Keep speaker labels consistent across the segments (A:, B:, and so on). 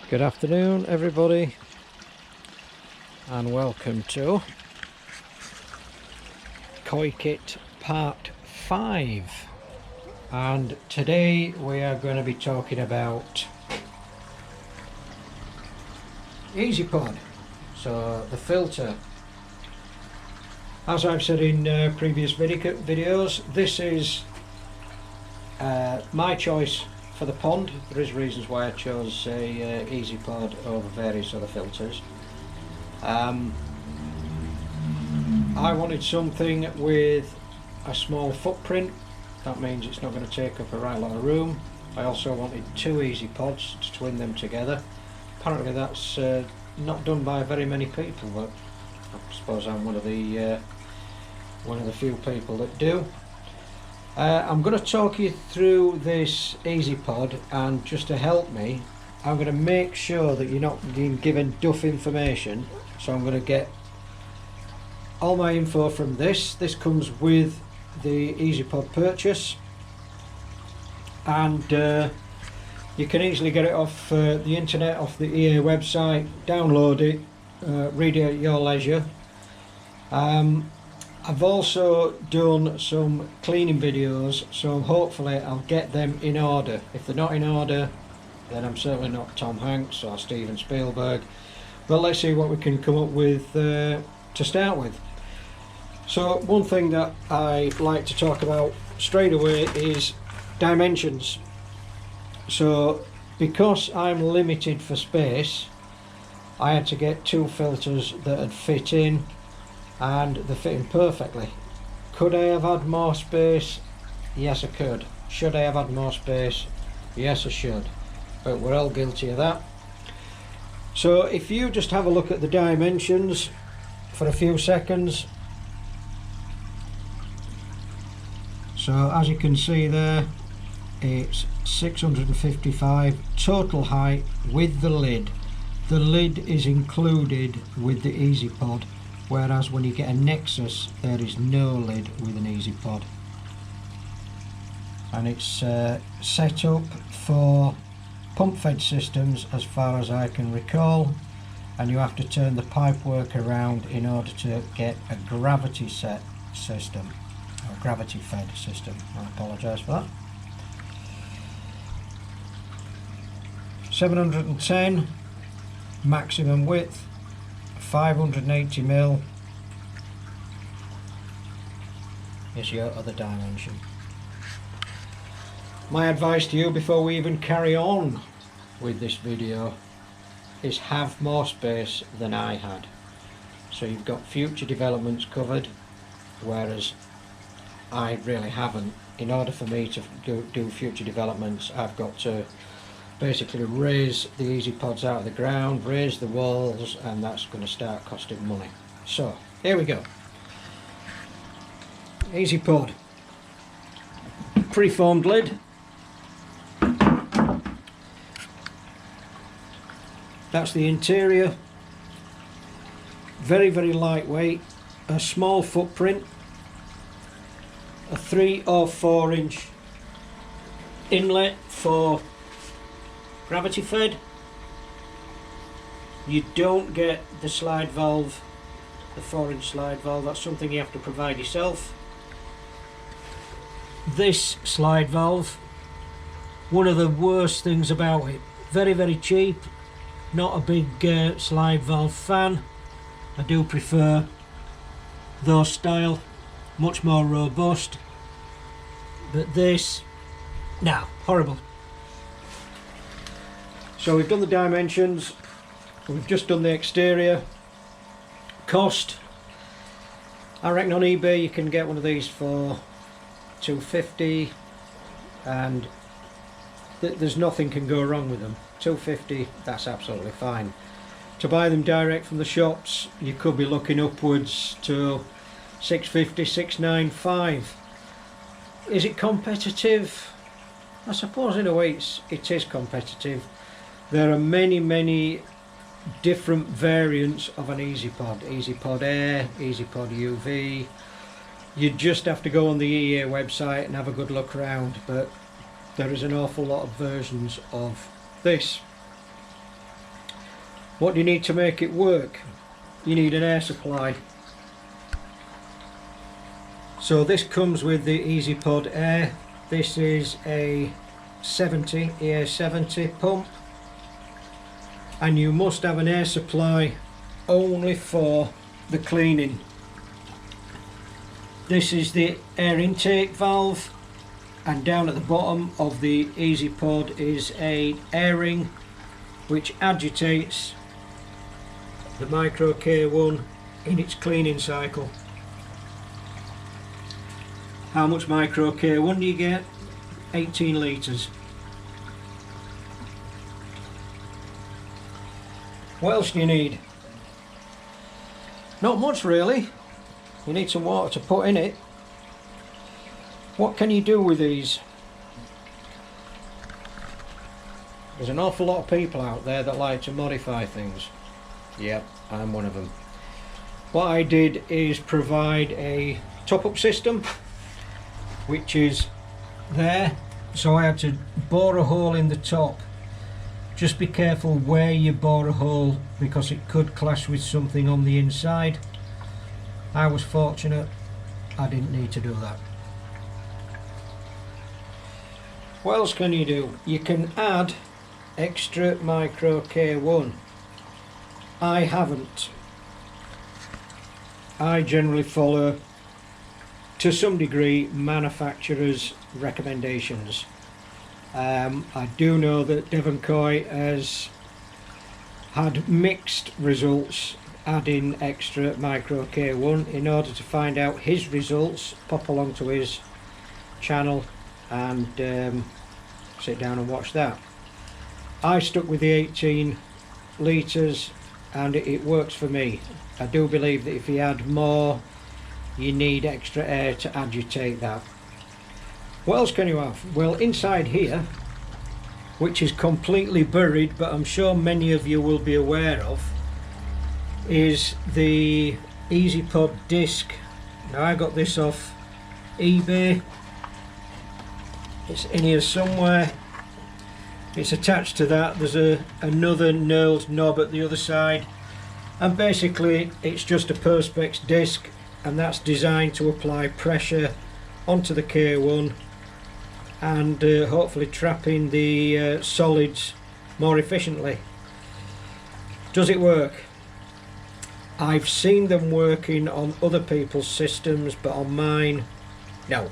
A: Good afternoon everybody, and welcome to Koi Kit Part 5. And today we are going to be talking about Eazy Pod, so the filter. As I've said in previous videos, this is my choice for the pond. There is reasons why I chose a Eazy Pod over various other filters. I wanted something with a small footprint. That means it's not going to take up a right lot of room. I also wanted two Eazy Pods to twin them together. Apparently that's not done by very many people, but I suppose I'm one of the few people that do. I'm going to talk you through this Eazy Pod, and just to help me, I'm going to make sure that you're not being given duff information. So I'm going to get all my info from this. This comes with the Eazy Pod purchase, and you can easily get it off the internet, off the EA website, download it, read it at your leisure. I've also done some cleaning videos, so hopefully I'll get them in order. If they're not in order, then I'm certainly not Tom Hanks or Steven Spielberg. But let's see what we can come up with to start with. So one thing that I like to talk about straight away is dimensions. So because I'm limited for space, I had to get two filters that had fit in, and they're fitting perfectly. Could I have had more space? Yes, I could. Should I have had more space? Yes, I should. But we're all guilty of that. So if you just have a look at the dimensions for a few seconds. So as you can see there, it's 655 total height with the lid. The lid is included with the Eazy Pod, whereas when you get a Nexus there is no lid with an Eazy Pod. And it's set up for pump fed systems as far as I can recall, and you have to turn the pipework around in order to get a gravity set system, or gravity fed system. I apologise for that. 710 maximum width, 580mm is your other dimension. My advice to you before we even carry on with this video is have more space than I had. So you've got future developments covered, whereas I really haven't. In order for me to do future developments, I've got to basically raise the Eazy Pods out of the ground, raise the walls, and that's going to start costing money. So here we go. Eazy Pod, preformed lid. That's the interior. Very, very lightweight, a small footprint, a 3 or 4 inch inlet for gravity fed. You don't get the slide valve, the 4-inch slide valve. That's something you have to provide yourself. This slide valve, one of the worst things about it, very, very cheap. Not a big slide valve fan. I do prefer those style, much more robust. But this, no, horrible. So we've done the dimensions, we've just done the exterior. Cost, I reckon on eBay you can get one of these for $250, and there's nothing can go wrong with them. $250, that's absolutely fine. To buy them direct from the shops, you could be looking upwards to $650, $695. Is it competitive? I suppose in a way it is competitive. There are many different variants of an Eazy Pod. Eazy Pod Air, Eazy Pod UV. You just have to go on the EA website and have a good look around, but there is an awful lot of versions of this. What do you need to make it work? You need an air supply. So this comes with the Eazy Pod Air. This is a 70 EA70 pump, and you must have an air supply only for the cleaning. This is the air intake valve, and down at the bottom of the Eazy Pod is a air ring which agitates the Micro K1 in its cleaning cycle. How much Micro K1 do you get? 18 litres. What else do you need? Not much really. You need some water to put in it. What can you do with these? There's an awful lot of people out there that like to modify things. Yep, I'm one of them. What I did is provide a top-up system, which is there. So I had to bore a hole in the top. Just be careful where you bore a hole, because it could clash with something on the inside. I was fortunate, I didn't need to do that. What else can you do? You can add extra Micro K1. I haven't. I generally follow, to some degree, manufacturers' recommendations. I do know that Devon Coy has had mixed results adding extra Micro K1. In order to find out his results, pop along to his channel and sit down and watch that. I stuck with the 18 litres and it works for me. I do believe that if you add more, you need extra air to agitate that. What else can you have? Well, inside here, which is completely buried, but I'm sure many of you will be aware of, is the Eazy Pod disc. Now I got this off eBay. It's in here somewhere. It's attached to that. There's another knurled knob at the other side, and basically it's just a Perspex disc, and that's designed to apply pressure onto the K1 and hopefully trapping the solids more efficiently. Does it work? I've seen them working on other people's systems, but on mine, no.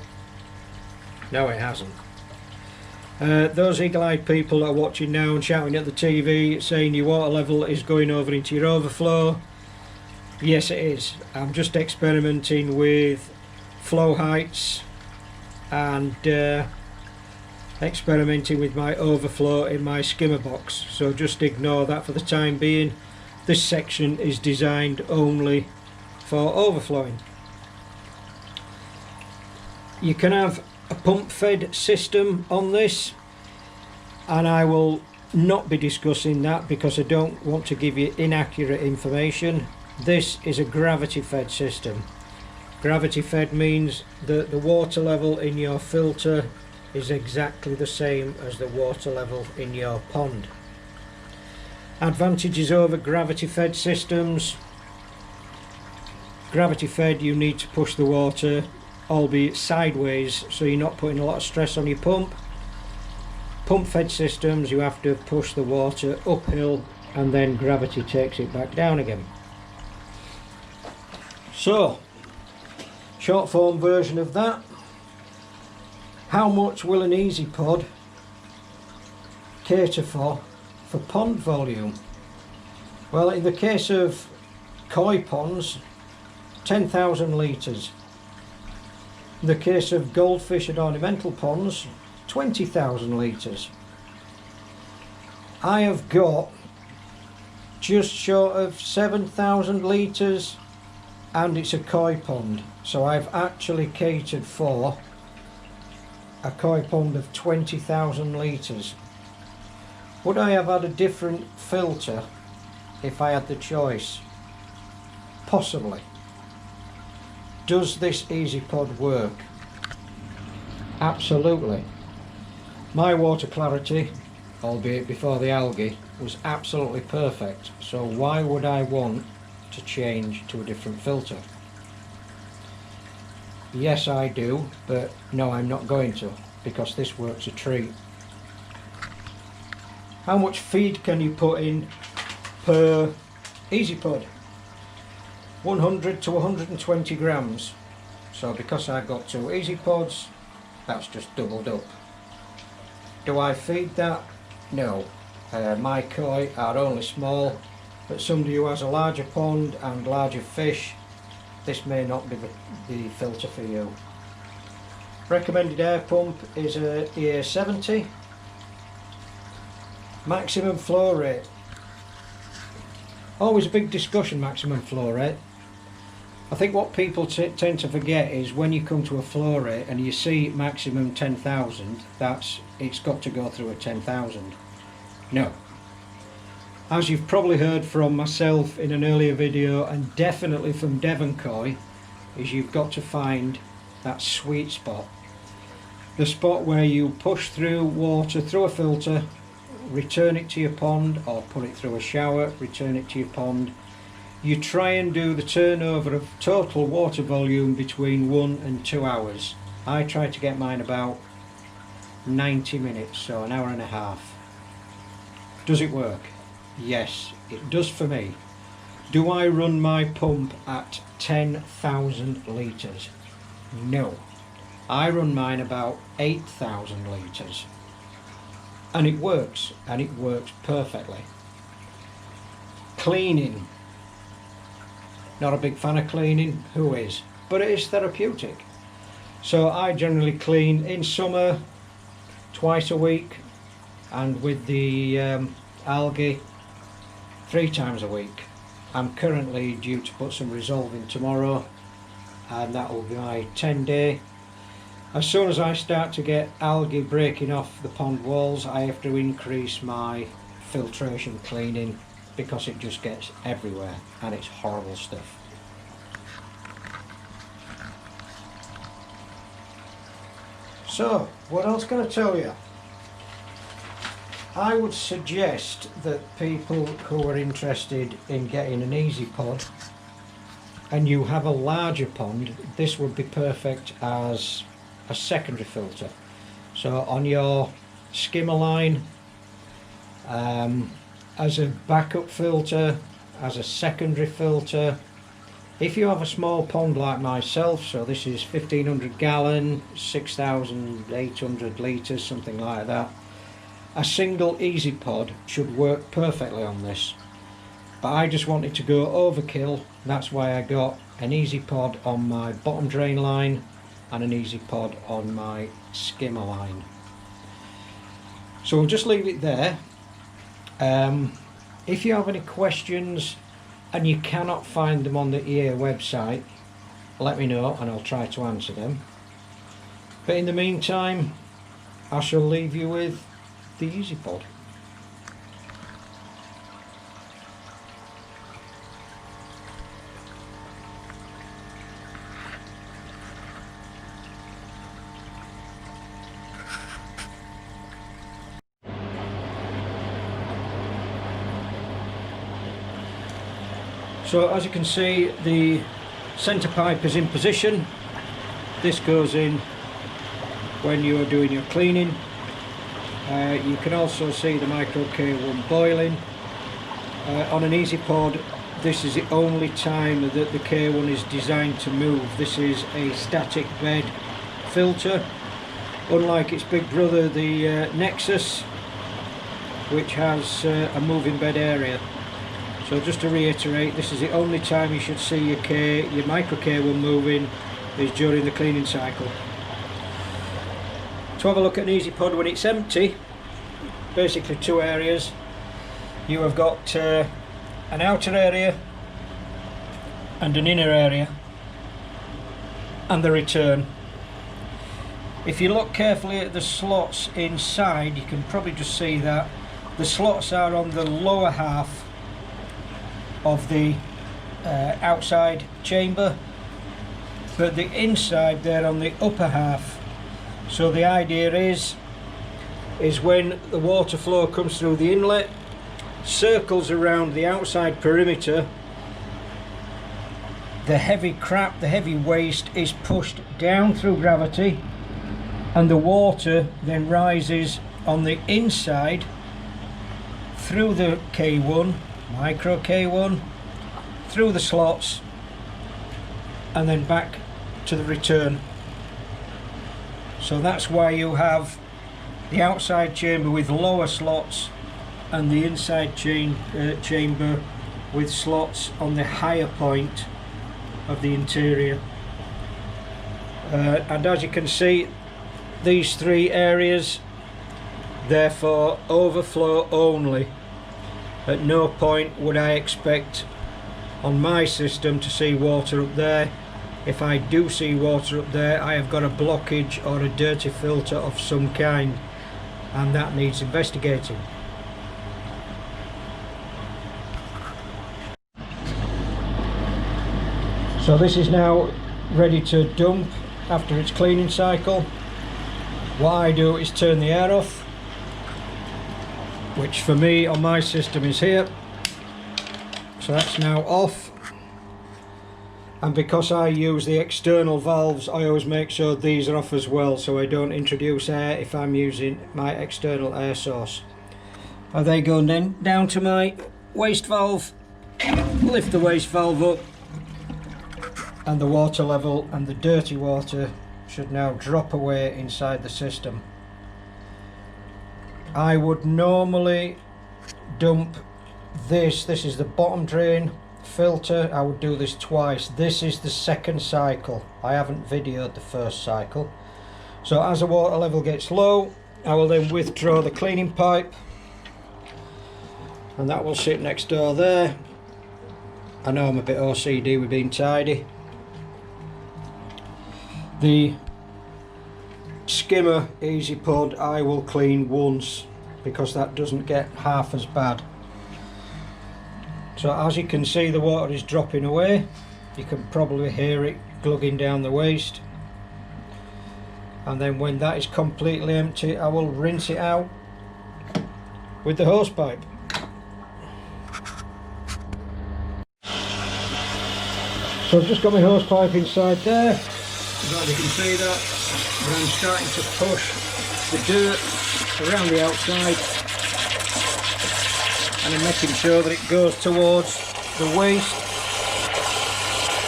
A: No, it hasn't. Those eagle-eyed people that are watching now and shouting at the TV saying your water level is going over into your overflow, yes it is. I'm just experimenting with flow heights and experimenting with my overflow in my skimmer box, so just ignore that for the time being. This section is designed only for overflowing. You can have a pump fed system on this, and I will not be discussing that because I don't want to give you inaccurate information. This is a gravity fed system. Gravity fed means that the water level in your filter is exactly the same as the water level in your pond. Advantages over gravity fed systems. Gravity fed, you need to push the water, albeit sideways, so you're not putting a lot of stress on your pump. Pump fed systems, you have to push the water uphill and then gravity takes it back down again. So, short form version of that. How much will an Eazy Pod cater for pond volume? Well, in the case of koi ponds, 10,000 litres. In the case of goldfish and ornamental ponds, 20,000 litres. I have got just short of 7,000 litres, and it's a koi pond, so I've actually catered for a koi pond of 20,000 litres. Would I have had a different filter if I had the choice? Possibly. Does this Eazy Pod work? Absolutely. My water clarity albeit before the algae, was absolutely perfect. So why would I want to change to a different filter? Yes, I do, but no, I'm not going to, because this works a treat. How much feed can you put in per Eazy Pod? 100 to 120 grams. So because I've got 2 Eazy Pods, that's just doubled up. Do I feed that? No. My koi are only small, but somebody who has a larger pond and larger fish, this may not be the filter for you. Recommended air pump is a EA70. Maximum flow rate. Always a big discussion, maximum flow rate. I think what people tend to forget is when you come to a flow rate and you see maximum 10,000, it's got to go through a 10,000. No. As you've probably heard from myself in an earlier video, and definitely from Devon Koi, is you've got to find that sweet spot. The spot where you push through water through a filter, return it to your pond, or put it through a shower, return it to your pond. You try and do the turnover of total water volume between 1 and 2 hours. I try to get mine about 90 minutes, so an hour and a half. Does it work? Yes, it does for me. Do I run my pump at 10,000 litres? No. I run mine about 8,000 litres. And it works perfectly. Cleaning. Not a big fan of cleaning, who is? But it is therapeutic. So I generally clean in summer twice a week, and with the algae 3 times a week. I'm currently due to put some Resolve in tomorrow, and that will be my 10-day. As soon as I start to get algae breaking off the pond walls, I have to increase my filtration cleaning, because it just gets everywhere and it's horrible stuff. So, what else can I tell you? I would suggest that people who are interested in getting an Eazy Pod and you have a larger pond, this would be perfect as a secondary filter. So on your skimmer line, as a backup filter, as a secondary filter. If you have a small pond like myself, so this is 1500 gallon, 6,800 litres, something like that, a single Eazy Pod should work perfectly on this. But I just wanted to go overkill, that's why I got an Eazy Pod on my bottom drain line and an Eazy Pod on my skimmer line. So we'll just leave it there. If you have any questions and you cannot find them on the EA website, let me know and I'll try to answer them. But in the meantime, I shall leave you with the Eazy Pod. So as you can see, the centre pipe is in position. This goes in when you're doing your cleaning. You can also see the micro K1 boiling. On an Eazy Pod, this is the only time that the K1 is designed to move. This is a static bed filter, unlike its big brother, the Nexus, which has a moving bed area. So just to reiterate, this is the only time you should see your micro K1 moving is during the cleaning cycle. To have a look at an Eazy Pod when it's empty, basically 2 areas. You have got an outer area and an inner area, and the return. If you look carefully at the slots inside, you can probably just see that the slots are on the lower half of the outside chamber, but the inside they're on the upper half. So the idea is, is when the water flow comes through the inlet, circles around the outside perimeter, the heavy crap, the heavy waste is pushed down through gravity, and the water then rises on the inside through the K1, micro K1, through the slots, and then back to the return. So that's why you have the outside chamber with lower slots and the inside chamber with slots on the higher point of the interior. And as you can see, these three areas, therefore overflow only. At no point would I expect on my system to see water up there. If I do see water up there, I have got a blockage or a dirty filter of some kind, and that needs investigating. So this is now ready to dump after its cleaning cycle. What I do is turn the air off, which for me on my system is here. So that's now off. And because I use the external valves, I always make sure these are off as well, so I don't introduce air if I'm using my external air source. I then go down to my waste valve, lift the waste valve up, and the water level and the dirty water should now drop away inside the system. I would normally dump this is the bottom drain filter. I would do this twice. This is the second cycle. I haven't videoed the first cycle. So as the water level gets low, I will then withdraw the cleaning pipe, and that will sit next door there. I know I'm a bit OCD with being tidy. The skimmer Eazy Pod I will clean once, because that doesn't get half as bad. So as you can see, the water is dropping away. You can probably hear it glugging down the waste. And then when that is completely empty, I will rinse it out with the hose pipe. So I've just got my hose pipe inside there. As you can see that, and I'm starting to push the dirt around the outside, and I'm making sure that it goes towards the waste.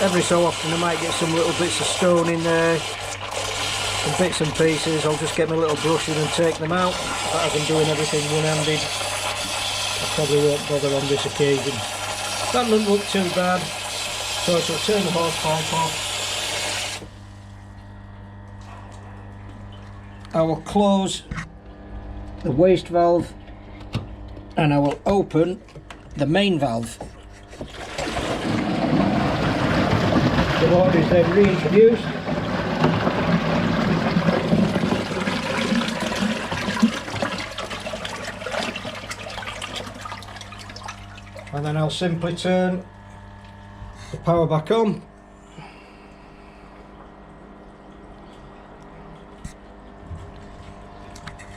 A: Every so often I might get some little bits of stone in there, some bits and pieces. I'll just get my little brush in and take them out, but as I'm doing everything one-handed, I probably won't bother on this occasion. That doesn't look too bad, so I shall turn the hose pipe off. I will close the waste valve, and I will open the main valve. The water is then reintroduced. And then I'll simply turn the power back on.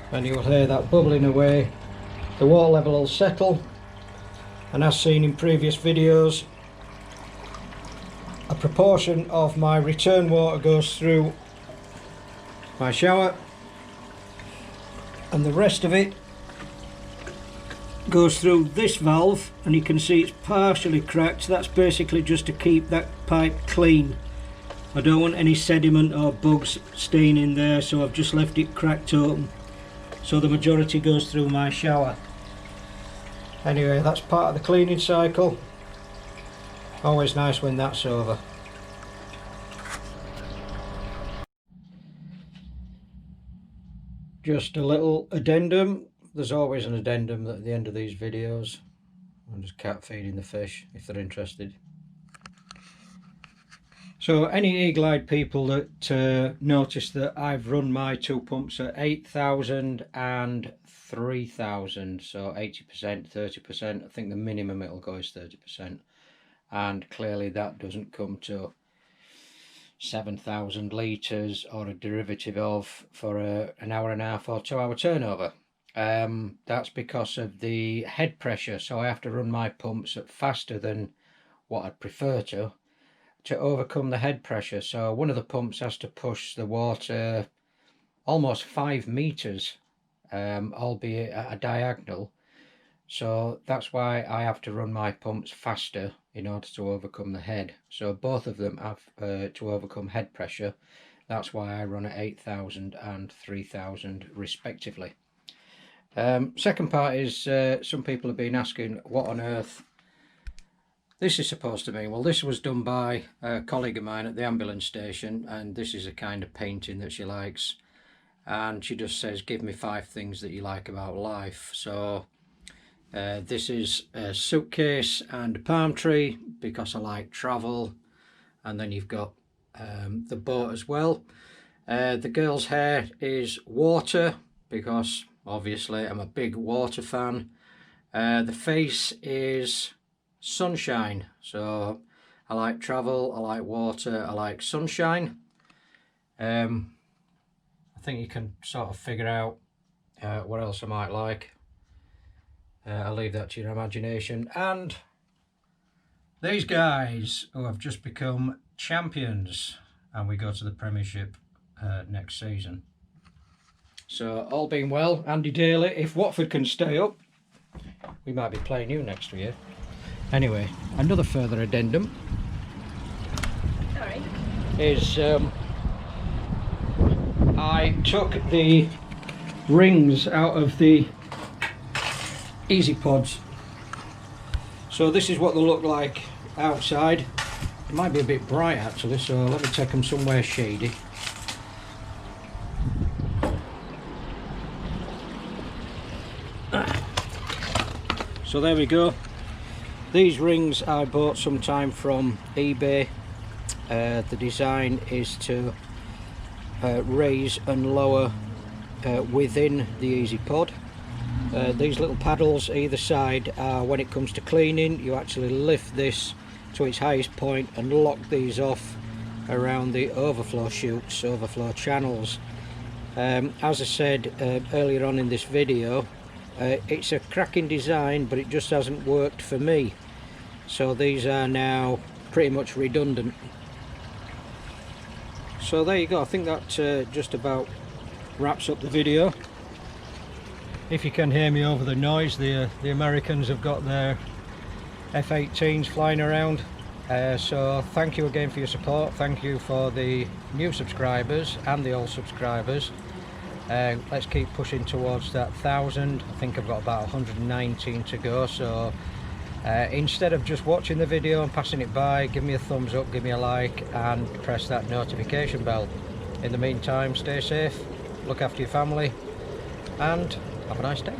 A: And you'll hear that bubbling away. The water level will settle, and as seen in previous videos, a proportion of my return water goes through my shower, and the rest of it goes through this valve, and you can see it's partially cracked. That's basically just to keep that pipe clean. I don't want any sediment or bugs staying in there, so I've just left it cracked open, so the majority goes through my shower. Anyway, that's part of the cleaning cycle. Always nice when that's over. Just a little addendum. There's always an addendum at the end of these videos. I'm just cat feeding the fish if they're interested. So any eagle-eyed people that notice that I've run my two pumps at 8,000 and 3,000, so 80%, 30%, I think the minimum it'll go is 30%, and clearly that doesn't come to 7,000 litres or a derivative of for an hour and a half or 2 hour turnover. That's because of the head pressure, so I have to run my pumps at faster than what I'd prefer to overcome the head pressure. So one of the pumps has to push the water almost 5 meters, albeit at a diagonal. So that's why I have to run my pumps faster in order to overcome the head. So both of them have to overcome head pressure. That's why I run at 8,000 and 3,000 respectively. Second part is some people have been asking what on earth this is supposed to mean. Well, this was done by a colleague of mine at the ambulance station, and this is a kind of painting that she likes, and she just says, give me 5 things that you like about life. So this is a suitcase and a palm tree because I like travel, and then you've got the boat as well. The girl's hair is water because obviously I'm a big water fan. The face is sunshine, so I like travel, I like water, I like sunshine. I think you can sort of figure out what else I might like. I'll leave that to your imagination. And these guys who have just become champions, and we go to the Premiership next season. So all being well, Andy Daly, if Watford can stay up, we might be playing you next year. Anyway, another further addendum.
B: Sorry.
A: Is I took the rings out of the Eazy Pods. So this is what they look like outside. It might be a bit bright actually, so let me take them somewhere shady. So there we go. These rings I bought sometime from eBay. The design is to raise and lower within the Eazy Pod. These little paddles either side are, when it comes to cleaning, you actually lift this to its highest point and lock these off around the overflow chutes, overflow channels. As I said earlier on in this video, it's a cracking design, but it just hasn't worked for me. So these are now pretty much redundant. So there you go. I think that just about wraps up the video. If you can hear me over the noise, the Americans have got their F-18s flying around. So thank you again for your support. Thank you for the new subscribers and the old subscribers. Let's keep pushing towards that 1,000. I think I've got about 119 to go. So instead of just watching the video and passing it by, give me a thumbs up, give me a like, and press that notification bell. In the meantime, stay safe, look after your family, and have a nice day.